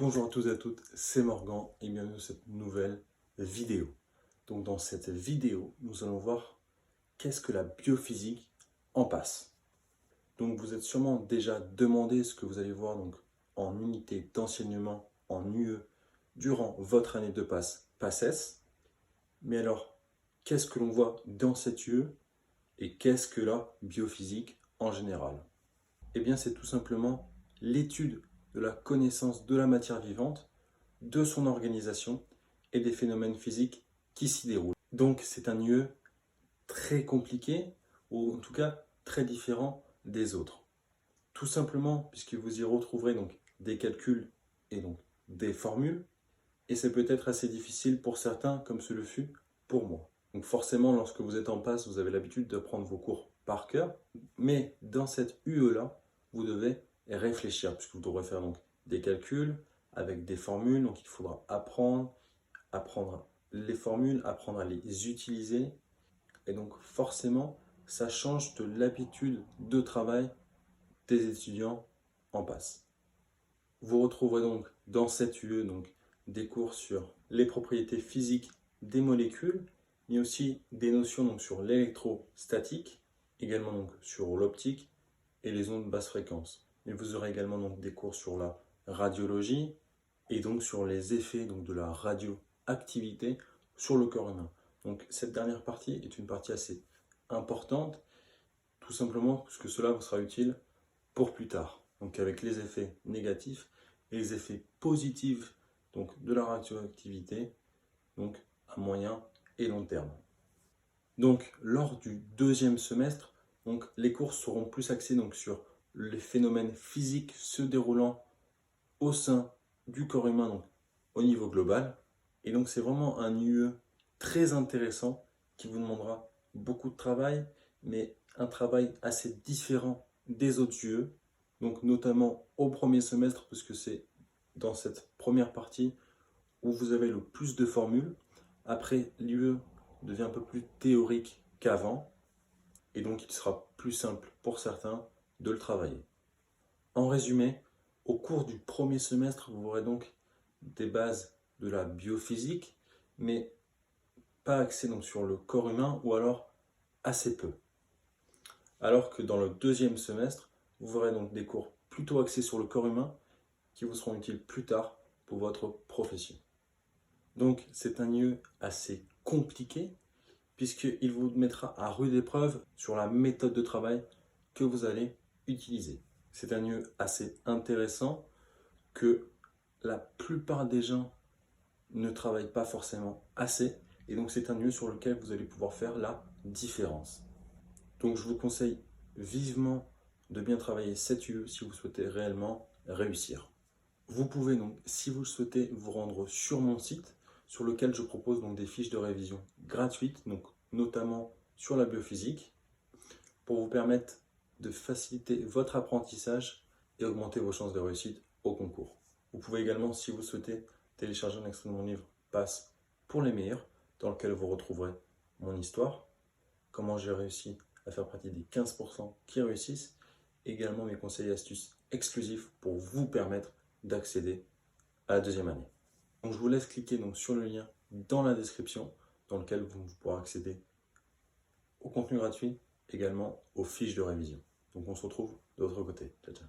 Bonjour à tous et à toutes, c'est Morgan et bienvenue dans cette nouvelle vidéo. Donc dans cette vidéo, nous allons voir qu'est-ce que la biophysique en passe. Donc vous êtes sûrement déjà demandé ce que vous allez voir donc en unité d'enseignement en UE durant votre année de PACES. Mais alors, qu'est-ce que l'on voit dans cette UE et qu'est-ce que la biophysique en général? Eh bien c'est tout simplement l'étude de la connaissance de la matière vivante, de son organisation et des phénomènes physiques qui s'y déroulent. Donc c'est un UE très compliqué, ou en tout cas très différent des autres. Tout simplement puisque vous y retrouverez donc des calculs et donc des formules, et c'est peut-être assez difficile pour certains comme ce le fut pour moi. Donc forcément, lorsque vous êtes en passe, vous avez l'habitude de prendre vos cours par cœur, mais dans cette UE-là, vous devez réfléchir, puisque vous devrez faire donc des calculs avec des formules, donc il faudra apprendre les formules, apprendre à les utiliser, et donc forcément, ça change de l'habitude de travail des étudiants en passe. Vous retrouverez donc dans cette UE donc, des cours sur les propriétés physiques des molécules, mais aussi des notions donc, sur l'électrostatique, également donc, sur l'optique et les ondes basse fréquence. Mais vous aurez également donc, des cours sur la radiologie et donc sur les effets donc, de la radioactivité sur le corps humain. Donc cette dernière partie est une partie assez importante, tout simplement parce que cela vous sera utile pour plus tard. Donc avec les effets négatifs et les effets positifs donc, de la radioactivité donc à moyen et long terme. Donc lors du deuxième semestre, donc, les cours seront plus axés donc, sur les phénomènes physiques se déroulant au sein du corps humain donc, au niveau global. Et donc c'est vraiment un UE très intéressant qui vous demandera beaucoup de travail, mais un travail assez différent des autres UE. Donc notamment au premier semestre, parce que c'est dans cette première partie où vous avez le plus de formules. Après, l'UE devient un peu plus théorique qu'avant, et donc il sera plus simple pour certains de le travailler. En résumé, au cours du premier semestre, vous aurez donc des bases de la biophysique, mais pas axées donc sur le corps humain, ou alors assez peu. Alors que dans le deuxième semestre, vous aurez donc des cours plutôt axés sur le corps humain qui vous seront utiles plus tard pour votre profession. Donc c'est un UE assez compliqué puisqu'il vous mettra à rude épreuve sur la méthode de travail que vous allez utiliser. C'est un UE assez intéressant que la plupart des gens ne travaillent pas forcément assez, et donc c'est un UE sur lequel vous allez pouvoir faire la différence. Donc je vous conseille vivement de bien travailler cette UE si vous souhaitez réellement réussir. Vous pouvez donc, si vous le souhaitez, vous rendre sur mon site sur lequel je propose donc des fiches de révision gratuites, donc notamment sur la biophysique, pour vous permettre de faciliter votre apprentissage et augmenter vos chances de réussite au concours. Vous pouvez également, si vous le souhaitez, télécharger un extrait de mon livre Passe pour les meilleurs, dans lequel vous retrouverez mon histoire, comment j'ai réussi à faire partie des 15% qui réussissent, également mes conseils et astuces exclusifs pour vous permettre d'accéder à la deuxième année. Donc je vous laisse cliquer donc sur le lien dans la description dans lequel vous pourrez accéder au contenu gratuit, également aux fiches de révision. Donc on se retrouve de l'autre côté. Ciao, ciao.